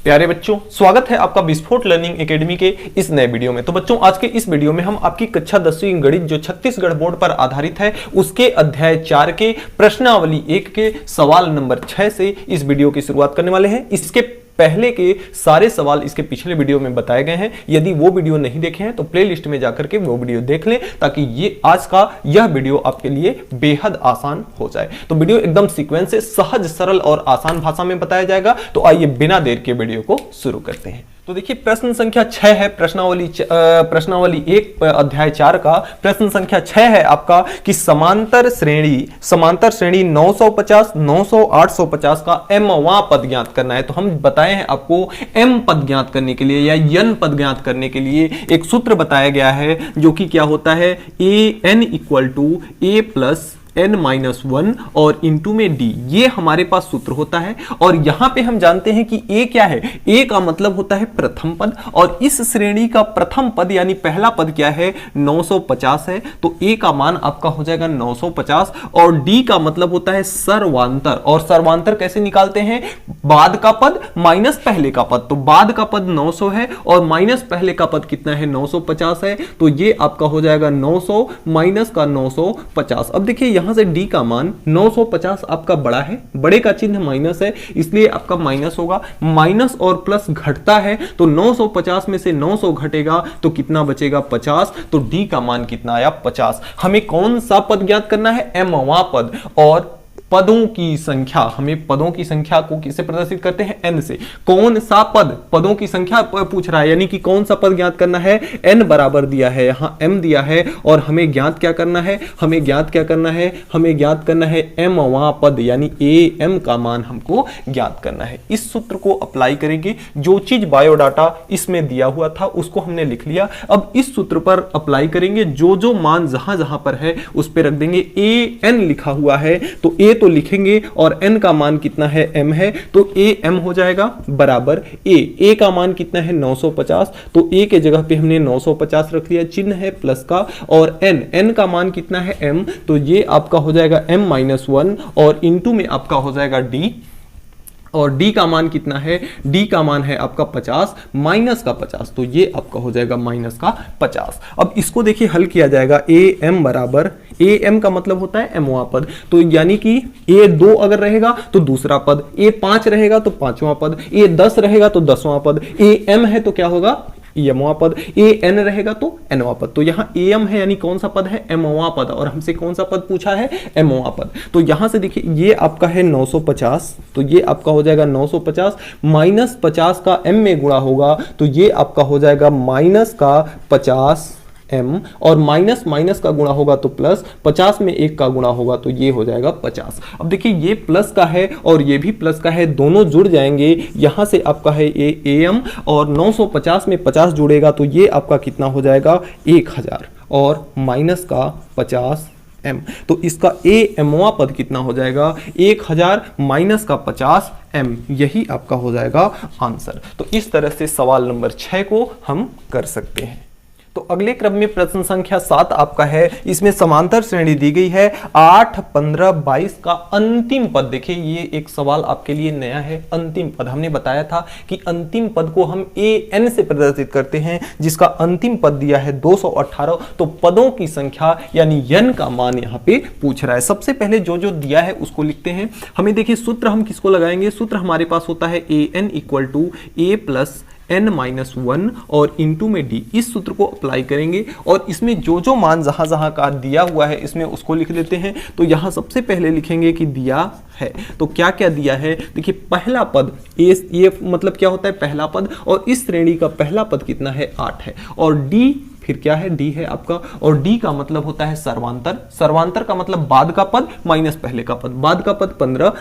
प्यारे बच्चों, स्वागत है आपका विस्फोट लर्निंग एकेडमी के इस नए वीडियो में। तो बच्चों, आज के इस वीडियो में हम आपकी कक्षा 10वीं गणित जो छत्तीसगढ़ बोर्ड पर आधारित है उसके अध्याय 4 के प्रश्नावली 1 के सवाल नंबर 6 से इस वीडियो की शुरुआत करने वाले हैं। इसके पहले के सारे सवाल इसके पिछले वीडियो में बताए गए हैं। यदि वो वीडियो नहीं देखे हैं तो प्लेलिस्ट में जाकर के वो वीडियो देख लें, ताकि ये आज का यह वीडियो आपके लिए बेहद आसान हो जाए। तो वीडियो एकदम सीक्वेंस से सहज, सरल और आसान भाषा में बताया जाएगा। तो आइए बिना देर के वीडियो को शुरू करते हैं। तो देखिए, प्रश्न संख्या 6 है प्रश्नावली 1 अध्याय 4 का प्रश्न संख्या 6 है आपका कि समांतर श्रेणी 950, 900, 850 का m वां पद ज्ञात करना है। तो हम बताए हैं आपको m पद ज्ञात करने के लिए या n पद ज्ञात करने के लिए एक सूत्र बताया गया है, जो कि क्या होता है an = a प्लस n-1 और इंटू में d। ये हमारे पास सूत्र होता है। और यहां पे हम जानते हैं कि a क्या है। a का मतलब होता है प्रथम पद, और इस श्रेणी का प्रथम पद यानी पहला पद क्या है 950 है। तो a का मान आपका हो जाएगा 950। और d का मतलब होता है सर्वांतर, और सर्वांतर कैसे निकालते हैं, बाद का पद माइनस पहले का पद। तो बाद का पद 900 है और माइनस पहले का पद कितना है 950 है। तो ये आपका हो जाएगा 900 माइनस का 950। अब देखिए, यहां से d का मान 950 आपका बड़ा है, बड़े का चिन्ह माइनस है, इसलिए आपका माइनस होगा। माइनस और प्लस घटता है, तो 950 में से 900 घटेगा तो कितना बचेगा 50। तो d का मान कितना आया 50। हमें कौन सा पद ज्ञात करना है, m वां पद। और पदों की संख्या, हमें पदों की संख्या को किससे प्रदर्शित करते हैं, n से। कौन सा पद, पदों की संख्या पूछ रहा है, यानी कि कौन सा पद ज्ञात करना है। n बराबर दिया है, यहां m दिया है, और हमें ज्ञात क्या करना है, हमें ज्ञात करना है m वां पद, यानी am का मान हमको ज्ञात करना है। इस सूत्र को अप्लाई करेंगे। जो चीज बायोडाटा इसमें दिया हुआ था उसको हमने लिख लिया। अब इस सूत्र पर अप्लाई करेंगे, जो मान जहां जहां पर है उस पर रख देंगे। an लिखा हुआ है तो a तो लिखेंगे, और n का मान कितना है m है, तो am हो जाएगा बराबर a का मान कितना है 950। तो a के जगह पे हमने 950 रख लिया, चिन्ह है प्लस का। और n का मान कितना है m, तो ये आपका हो जाएगा m-1 और इंटू में आपका हो जाएगा d। और d का मान कितना है, d का मान है आपका 50 माइनस का 50, तो ये आपका हो जाएगा माइनस का 50। अब इसको देखिए हल किया जाएगा। am बराबर, am का मतलब होता है m वां पद, तो यानी कि a2 अगर रहेगा तो दूसरा पद, a5 रहेगा तो 5वां पद, a10 रहेगा तो 10वां पद, am है तो क्या होगा m-वां पद, an रहेगा तो n-वां पद। तो यहाँ am है यानी कौन सा पद है, m-वां पद, और हमसे कौन सा पद पूछा है, m-वां पद। तो यहां से देखिए, ये आपका है 950, तो ये आपका हो जाएगा 950 माइनस 50 का m में गुणा होगा, तो ये आपका हो जाएगा माइनस का 50 m, और माइनस माइनस का गुणा होगा तो प्लस, 50 में 1 का गुणा होगा तो ये हो जाएगा 50। अब देखिए, ये प्लस का है और ये भी प्लस का है, दोनों जुड़ जाएंगे। यहां से आपका है am, और 950 में 50 जुड़ेगा तो ये आपका कितना हो जाएगा 1000, और माइनस का 50 m। तो इसका am-वां पद कितना हो जाएगा 1000 माइनस का 50 m। यही आपका हो जाएगा आंसर। तो इस तरह से सवाल नंबर 6 को हम कर सकते हैं। तो अगले क्रम में प्रश्न संख्या 7 आपका है। इसमें समांतर श्रेणी दी गई है 8, 15, 22 का अंतिम पद। देखिए, ये एक सवाल आपके लिए नया है। अंतिम पद, हमने बताया था कि अंतिम पद को हम an से प्रदर्शित करते हैं, जिसका अंतिम पद दिया है 218। तो पदों की संख्या यानी n का मान यहाँ पे पूछ रहा है। सबसे पहले जो दिया है उसको लिखते हैं। हमें देखिए, सूत्र हम किसको लगाएंगे, सूत्र हमारे पास होता है an = a प्लस n-1 और इंटू में d। इस सूत्र को अप्लाई करेंगे, और इसमें जो मान जहां जहां का दिया हुआ है इसमें उसको लिख लेते हैं। तो यहां सबसे पहले लिखेंगे कि दिया है, तो क्या क्या दिया है। देखिए, पहला पद, ये मतलब क्या होता है पहला पद, और इस श्रेणी का पहला पद कितना है 8 है। और d फिर क्या है, d है आपका, और d का मतलब होता है सर्वांतर। सर्वांतर का मतलब बाद का पद माइनस पहले का पद। बाद का पद 15,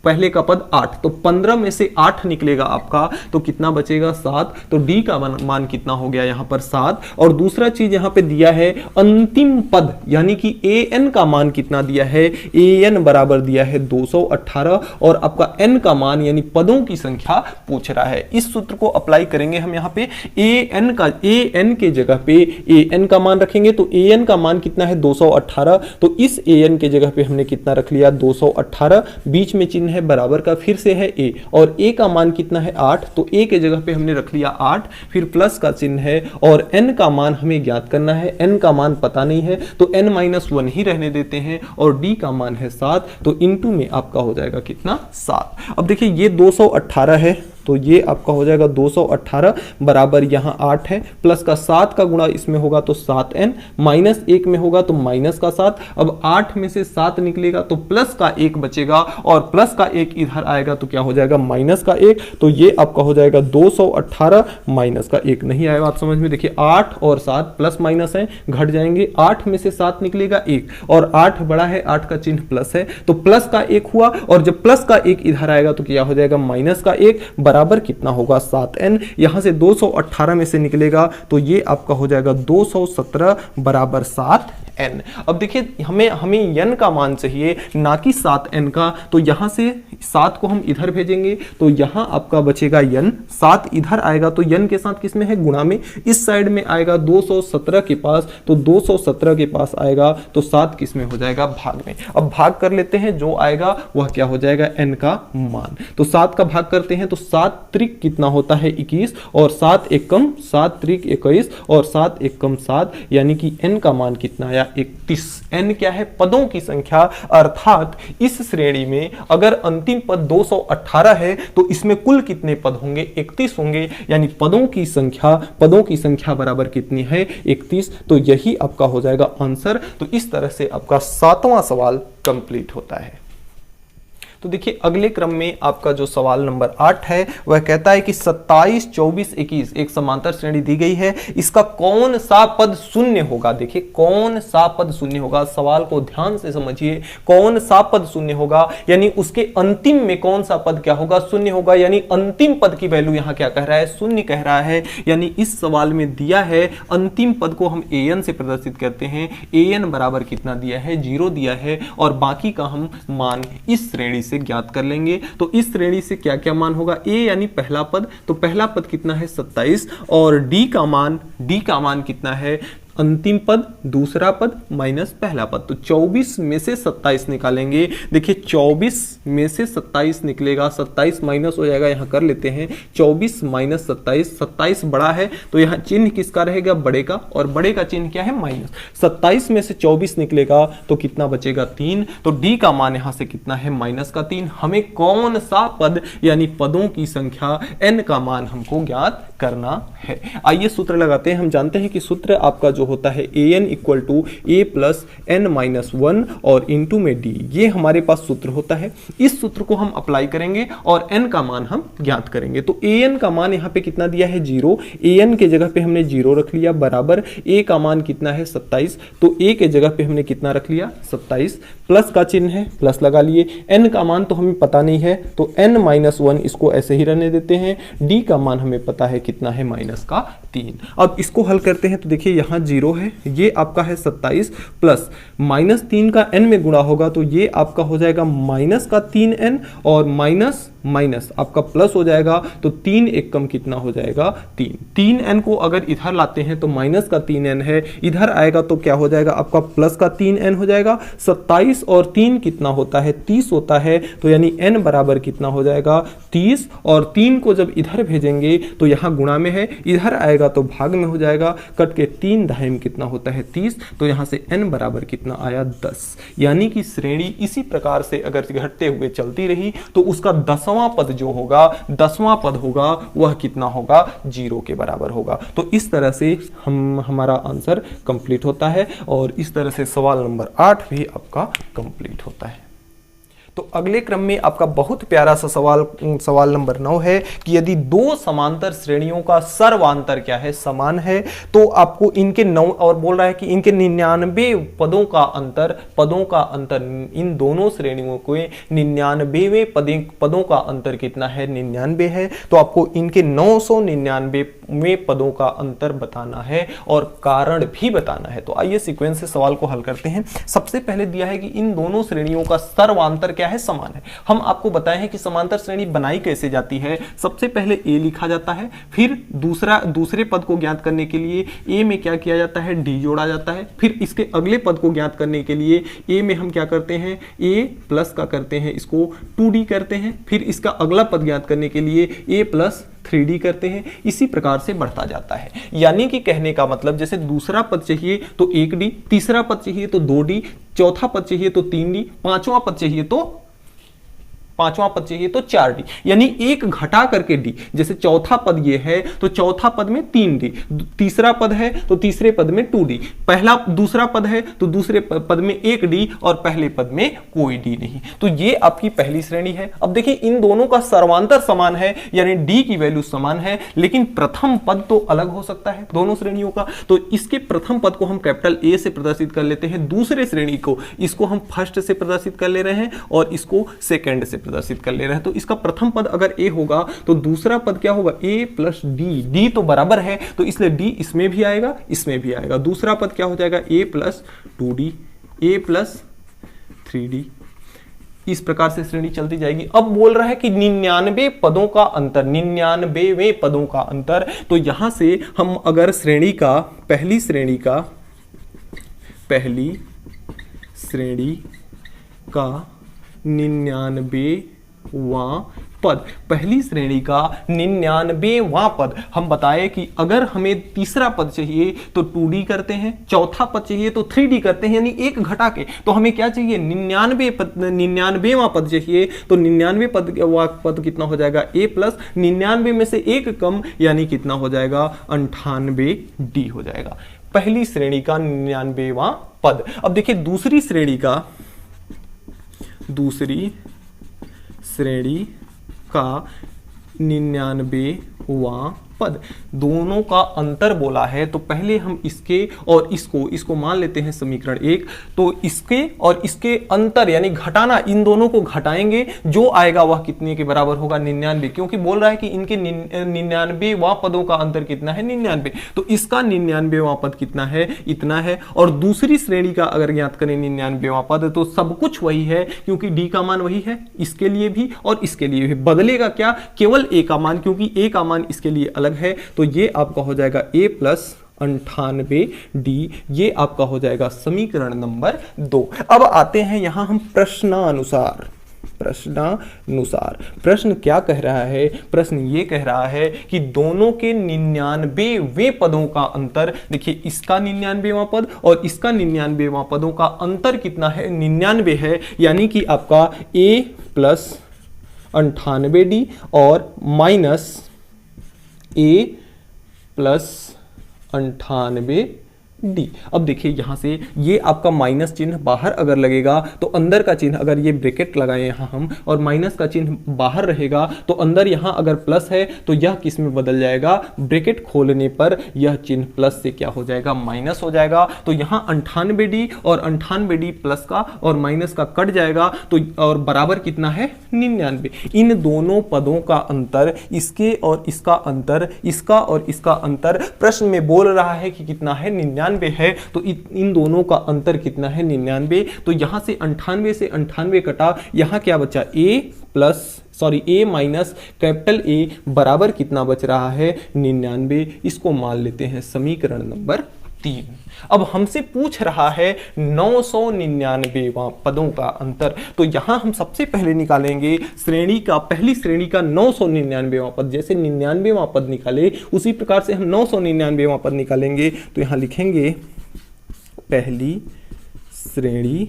पहले का पद 8, तो 15 में से 8 निकलेगा आपका, तो कितना बचेगा 7। तो d का मान कितना हो गया यहाँ पर 7। और दूसरा चीज यहाँ पे दिया है अंतिम पद, यानी कि an का मान कितना दिया है, an बराबर दिया है 218, और आपका n का मान यानी पदों की संख्या पूछ रहा है। इस सूत्र को अप्लाई करेंगे हम यहाँ पे। an के जगह पे an का मान रखेंगे, तो an का मान कितना है 218, तो इस an के जगह पे हमने कितना रख लिया 218, बीच में चिन्ह चिन्ह है बराबर का, फिर से है a, और a का मान कितना है 8, तो a के जगह पे हमने रख लिया 8, फिर प्लस का चिन्ह है, और n का मान हमें ज्ञात करना है, n का मान पता नहीं है तो n-1 ही रहने देते हैं, और d का मान है 7, तो इनटू में आपका हो जाएगा कितना 7। अब देखिए ये 218 है, तो ये आपका हो जाएगा 218 बराबर यहाँ 8 है, प्लस का 7 का गुणा इसमें होगा तो 7n, माइनस 1 में होगा तो माइनस का 7। अब 8 में से 7 निकलेगा तो प्लस का 1 बचेगा, और प्लस का 1 इधर आएगा तो क्या हो जाएगा माइनस का 1, तो ये आपका हो जाएगा 218, माइनस का 1 नहीं आएगा। आप समझ में देखिए 8 और 7 प्लस माइनस है, घट जाएंगे, 8 में से 7 निकलेगा 1, और 8 बड़ा है, 8 का चिन्ह प्लस है, तो प्लस का 1 हुआ, और जब प्लस का 1 इधर आएगा तो क्या हो जाएगा माइनस का 1 बराबर कितना होगा 7n। यहां से 218 में से निकलेगा तो ये आपका हो जाएगा 217 बराबर 7n। अब देखिए हमें n का मान चाहिए ना कि 7n का, तो यहां से 7 को हम इधर भेजेंगे तो यहां आपका बचेगा n, 7 इधर आएगा तो n के साथ किसमें है गुणा में, इस साइड में आएगा 217 के पास, तो 217 के पास आएगा तो 7 किसमें हो जाएगा भाग में। अब भाग कर लेते हैं, जो आएगा वह क्या हो जाएगा n का मान, तो 7 का भाग करते हैं तो 7 त्रिक कितना होता है 21, और 7 एकम 7 त्रिक 21, और 7 एकम 7, यानी कि n का मान कितना आया 31। n क्या है पदों की संख्या, अर्थात इस श्रेणी में अगर अंतिम पद 218 है तो इसमें कुल कितने पद होंगे 31 होंगे, यानी पदों की संख्या बराबर कितनी है 31, तो यही आपका हो जाएगा आंसर। तो इस तरह से आपका 7वां सवाल कंप्लीट होता है। तो देखिए अगले क्रम में आपका जो सवाल नंबर 8 है वह कहता है कि 27, 24, 21 एक समांतर श्रेणी दी गई है, इसका कौन सा पद शून्य होगा। देखिए कौन सा पद शून्य होगा, सवाल को ध्यान से समझिए, कौन सा पद शून्य होगा, यानी उसके अंतिम में कौन सा पद क्या होगा शून्य होगा, यानी अंतिम पद की वैल्यू यहां क्या कह रहा है शून्य कह रहा है। यानी इस सवाल में दिया है अंतिम पद को हम an से प्रदर्शित करते हैं, an बराबर कितना दिया है 0 दिया है, और बाकी का हम मान इस श्रेणी से ज्ञात कर लेंगे। तो इस श्रेणी से क्या क्या मान होगा, a यानी पहला पद, तो पहला पद कितना है 27, और d का मान कितना है अंतिम पद, दूसरा पद माइनस पहला पद, तो 24 में से 27 निकालेंगे। देखिए 24 में से 27 निकलेगा, 27 माइनस हो जाएगा, यहां कर लेते हैं 24 माइनस 27, 27 बड़ा है तो यहां चिन्ह किसका रहेगा बड़े का, और बड़े का चिन्ह क्या है माइनस। 27 में से 24 निकलेगा तो कितना बचेगा 3, तो डी का मान यहां से कितना है माइनस का 3। हमें कौन सा पद यानी पदों की संख्या n का मान हमको ज्ञात करना है। आइए सूत्र लगाते हैं। हम जानते हैं कि सूत्र आपका जो होता है an equal to a plus n minus 1 और इंटू में d, ये हमारे पास सूत्र होता है। इस सूत्र को हम अप्लाई करेंगे और n का मान हम ज्ञात करेंगे। तो an का मान यहाँ पे कितना दिया है 0, an के जगह पे हमने 0 रख लिया, बराबर a का मान कितना है 27, तो a के जगह पे हमने कितना रख लिया 27, प्लस का चिन्ह है प्लस लगा लिए, n का मान तो हमें पता नहीं है तो n माइनस 1 इसको ऐसे ही रहने देते हैं, d का मान हमें पता है कितना है माइनस का 3। अब इसको हल करते हैं तो देखिए यहाँ 0 है, ये आपका है 27 प्लस माइनस 3 का n में गुणा होगा तो ये आपका हो जाएगा माइनस का 3n, और माइनस माइनस आपका प्लस हो जाएगा तो 3 एक कम कितना हो जाएगा 3n को अगर इधर लाते हैं तो माइनस का 3n है, इधर आएगा तो क्या हो जाएगा आपका प्लस का 3n हो जाएगा। 27 और 3 कितना होता है 30 होता है, तो यानी n बराबर कितना हो जाएगा 30, और 3 को जब इधर भेजेंगे तो यहाँ गुणा में है, इधर आएगा तो भाग में हो जाएगा, कट के 3 दहाई में कितना होता है 30, तो यहाँ से n बराबर कितना आया 10। यानी कि श्रेणी इसी प्रकार से अगर घटते हुए चलती रही तो उसका 10वां पद जो होगा 10वां पद होगा वह कितना होगा 0 के बराबर होगा। तो इस तरह से हमारा आंसर कंप्लीट होता है, और इस तरह से सवाल नंबर 8 भी आपका कंप्लीट होता है। तो अगले क्रम में आपका बहुत प्यारा सा सवाल नंबर 9 है कि यदि दो समांतर श्रेणियों का सर्वांतर क्या है समान है, तो आपको इनके 9 और बोल रहा है कि इनके 99 पदों का अंतर इन दोनों श्रेणियों के 99वें पदों का अंतर कितना है 99 है। तो आपको इनके 999वें पदों का अंतर बताना है और कारण भी बताना है। तो आइए सीक्वेंस से सवाल को हल करते हैं। सबसे पहले दिया है कि इन दोनों श्रेणियों का सर्वांतर क्या है, समान है। हम आपको बताए हैं कि समांतर श्रेणी बनाई कैसे जाती है। सबसे पहले ए लिखा जाता है, फिर दूसरे पद को ज्ञात करने के लिए ए में क्या किया जाता है, डी जोड़ा जाता है। फिर इसके अगले पद को ज्ञात करने के लिए ए में हम क्या करते हैं, ए प्लस का करते हैं, इसको 2d करते हैं। फिर इसका अगला पद ज्ञात करने के लिए ए प्लस 3d करते हैं। इसी प्रकार से बढ़ता जाता है। यानी कि कहने का मतलब जैसे दूसरा पद चाहिए तो 1d, तीसरा पद चाहिए तो 2d, चौथा पद चाहिए तो 3d, पांचवा पद चाहिए तो 4d, यानी एक घटा करके d। जैसे चौथा पद ये है तो चौथा पद में 3d, तीसरा पद है तो तीसरे पद में 2d, दूसरा पद है तो दूसरे पद में 1d और पहले पद में कोई d नहीं। तो ये आपकी पहली श्रेणी है। अब देखिए इन दोनों का सर्वांतर समान है, यानी d की वैल्यू समान है, लेकिन प्रथम पद तो अलग हो सकता है दोनों श्रेणियों का। तो इसके प्रथम पद को हम कैपिटल A से प्रदर्शित कर लेते हैं, दूसरे श्रेणी को इसको हम फर्स्ट से प्रदर्शित कर ले रहे हैं और इसको सेकंड से प्रदर्शित कर ले रहे हैं। तो इसका प्रथम पद अगर a होगा तो दूसरा पद क्या होगा, a प्लस डी, डी तो बराबर है तो इसलिए d इसमें भी आएगा, इसमें भी आएगा। दूसरा पद क्या हो जाएगा, a plus 2d, a plus 3d। इस प्रकार से श्रेणी चलती जाएगी। अब बोल रहा है कि 99 पदों का अंतर, 99वें पदों का अंतर। तो यहां से हम अगर श्रेणी का पहली श्रेणी का 99वां पद, पहली श्रेणी का 99वां पद, हम बताए कि अगर हमें तीसरा पद चाहिए तो 2d करते हैं, चौथा पद चाहिए तो 3d करते हैं, यानी एक घटा के। तो हमें क्या चाहिए, 99वां पद चाहिए। तो 99 पद कितना हो जाएगा, a प्लस 99 में से एक कम, यानी कितना हो जाएगा, 98d हो जाएगा। पहली श्रेणी का 99वां पद। अब देखिए दूसरी श्रेणी का 99वां पद, दोनों का अंतर बोला है। तो पहले हम इसके और इसको मान लेते हैं समीकरण 1। तो इसके और इसके अंतर यानी घटाना, इन दोनों को घटाएंगे, जो आएगा वह कितने के बराबर होगा, 99, क्योंकि बोल रहा है कि इनके 99वां पदों का अंतर कितना है, 99। तो इसका 99वां पद कितना है, इतना है। और दूसरी श्रेणी का अगर ज्ञात करें 99वां पद, तो सब कुछ वही है, क्योंकि डी का मान वही है, इसके लिए भी और इसके लिए भी। बदलेगा क्या, केवल ए का मान, क्योंकि ए का मान इसके लिए अलग है। तो ये आपका हो जाएगा a प्लस 98d, ये आपका हो जाएगा समीकरण नंबर 2। अब आते हैं यहां हम प्रश्नानुसार। प्रश्न क्या कह रहा है, प्रश्न ये कह रहा है कि दोनों के 99वें पदों का अंतर, देखिए इसका 99वां पद और इसका 99वां पदों का अंतर कितना है, 99 है, यानी कि आपका a प्लस 98d और माइनस a प्लस 98d। अब देखिए यहां से ये आपका माइनस चिन्ह बाहर अगर लगेगा तो अंदर का चिन्ह, अगर ये ब्रैकेट लगाए यहां हम और माइनस का चिन्ह बाहर रहेगा तो अंदर यहां अगर प्लस है तो यह किस में बदल जाएगा, ब्रैकेट खोलने पर यह चिन्ह प्लस से क्या हो जाएगा, माइनस हो जाएगा। तो यहां 98d और 98d प्लस का और माइनस का कट जाएगा, तो और बराबर कितना है, 99। इन दोनों पदों का अंतर, इसके और इसका अंतर, इसका और इसका अंतर प्रश्न में बोल रहा है कि कितना है, 99 है। तो इन दोनों का अंतर कितना है, 99। तो यहां से 98 से 98 कटा, यहां क्या बचा, a माइनस कैपिटल A बराबर कितना बच रहा है, 99। इसको मान लेते हैं समीकरण नंबर 3। अब हमसे पूछ रहा है 999वां पदों का अंतर। तो यहां हम सबसे पहले निकालेंगे पहली श्रेणी का 999वां पद। जैसे 99वां पद निकाले उसी प्रकार से हम 999वां पद निकालेंगे। तो यहां लिखेंगे पहली श्रेणी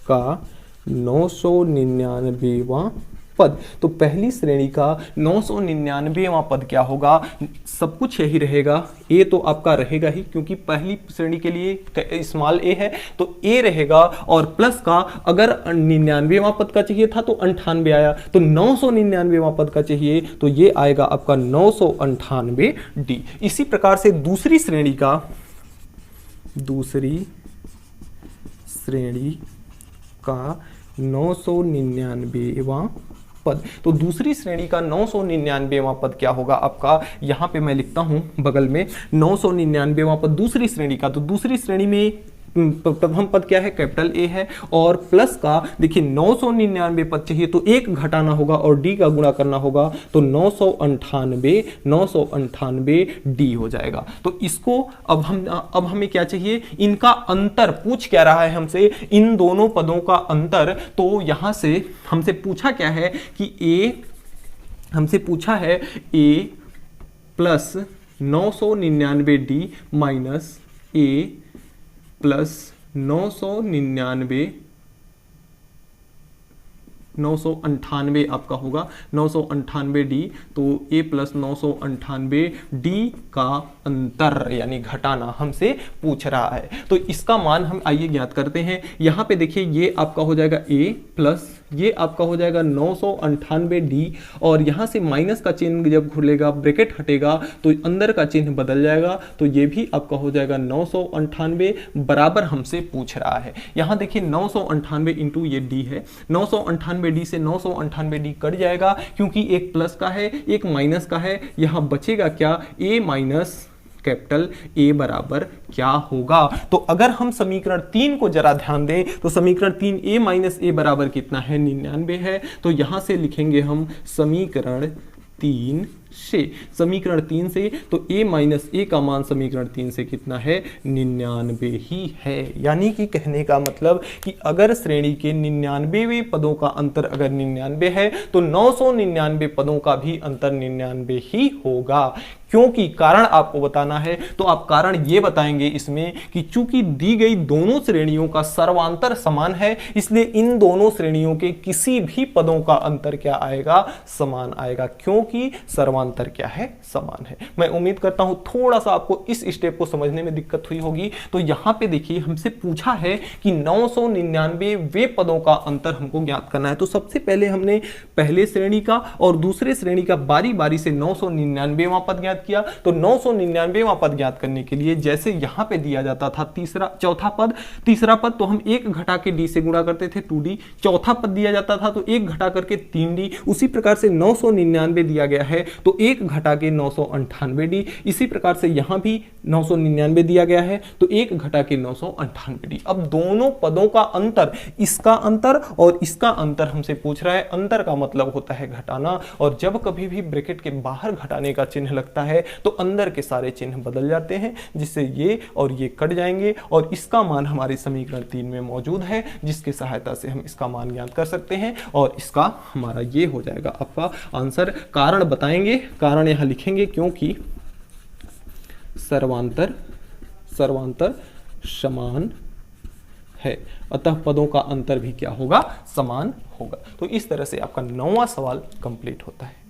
का 999वां पद। तो पहली श्रेणी का 999वां पद क्या होगा, सब कुछ यही रहेगा। ए तो आपका रहेगा ही, क्योंकि पहली श्रेणी के लिए स्मॉल ए है तो ए रहेगा, और प्लस का अगर 99वां पद का चाहिए था तो 98 आया, तो 999वां पद का चाहिए तो ये आएगा आपका 998d। इसी प्रकार से दूसरी श्रेणी का 999वां पद। तो दूसरी श्रेणी का 999वां पद क्या होगा आपका, यहां पे मैं लिखता हूं बगल में 999वां पद दूसरी श्रेणी का। तो दूसरी श्रेणी में प्रथम पद क्या है, कैपिटल ए है, और प्लस का देखिए 999 पद चाहिए तो एक घटाना होगा और डी का गुणा करना होगा, तो 998 डी हो जाएगा। तो इसको अब हमें क्या चाहिए, इनका अंतर पूछ क्या रहा है हमसे, इन दोनों पदों का अंतर। तो यहां से हमसे पूछा क्या है कि हमसे पूछा है ए प्लस 999 माइनस ए प्लस 998 आपका होगा 998 डी, तो ए प्लस 998 डी का अंतर यानी घटाना हमसे पूछ रहा है। तो इसका मान हम आइए ज्ञात करते हैं। यहां पे देखिए ये आपका हो जाएगा ए प्लस ये आपका हो जाएगा 998 डी, और यहां से माइनस का चिन्ह जब खुलेगा, ब्रैकेट हटेगा तो अंदर का चिन्ह बदल जाएगा, तो ये भी आपका हो जाएगा 998 बराबर हमसे पूछ रहा है। यहां देखिए 998 इंटू ये डी है, 998 डी से 998 डी कट जाएगा क्योंकि एक प्लस का है एक माइनस का है, यहां बचेगा क्या, ए माइनस कैपिटल ए बराबर क्या होगा। तो अगर हम समीकरण 3 को जरा ध्यान दें तो समीकरण 3 ए माइनस ए बराबर कितना है, 99 है। तो यहां से लिखेंगे हम समीकरण 3 से, तो a माइनस ए का मान समीकरण 3 से कितना है, 99 ही है। यानी कि कहने का मतलब कि अगर श्रेणी के 99वें पदों का अंतर अगर 99 है तो 999 पदों का भी अंतर 99 ही होगा। क्योंकि कारण आपको बताना है, तो आप कारण ये बताएंगे इसमें कि चूंकि दी गई दोनों श्रेणियों का सर्वांतर समान है, इसलिए इन दोनों श्रेणियों के किसी भी पदों का अंतर क्या आएगा, समान आएगा, क्योंकि सर्वांतर क्या है, समान है। मैं उम्मीद करता हूं थोड़ा सा आपको इस स्टेप को समझने में दिक्कत हुई होगी। तो यहां पे देखिए हमसे पूछा है कि 999 पदों का अंतर हमको ज्ञात करना है। तो सबसे पहले हमने पहले श्रेणी का और दूसरे श्रेणी का बारी बारी से 999वां पद ज्ञात किया। तो 999वां पद ज्ञात करने के लिए जैसे यहां पे दिया जाता था तीसरा पद, तो हम एक घटा के डी से गुणा करते थे 2d, चौथा पद दिया जाता था तो एक घटा करके 3d, उसी प्रकार से 999 दिया गया है तो एक घटा के 998d, इसी प्रकार से यहां भी 999 दिया गया है तो एक घटा के 998d। अब दोनों पदों का अंतर, इसका अंतर और इसका अंतर हमसे पूछ रहा है। अंतर का मतलब होता है घटाना, और जब कभी भी ब्रैकेट के बाहर घटाने का चिन्ह लगता है तो अंदर के सारे चिन्ह बदल जाते हैं, जिससे ये और ये कट जाएंगे, और इसका मान हमारे समीकरण 3 में मौजूद है, जिसकी सहायता से हम इसका मान ज्ञात कर सकते हैं, और इसका हमारा ये हो जाएगा आपका आंसर। कारण बताएंगे, कारण यहां लिखेंगे क्योंकि सर्वांतर समान है, अतः पदों का अंतर भी क्या होगा, समान होगा। तो इस तरह से आपका 9वां सवाल कंप्लीट होता है।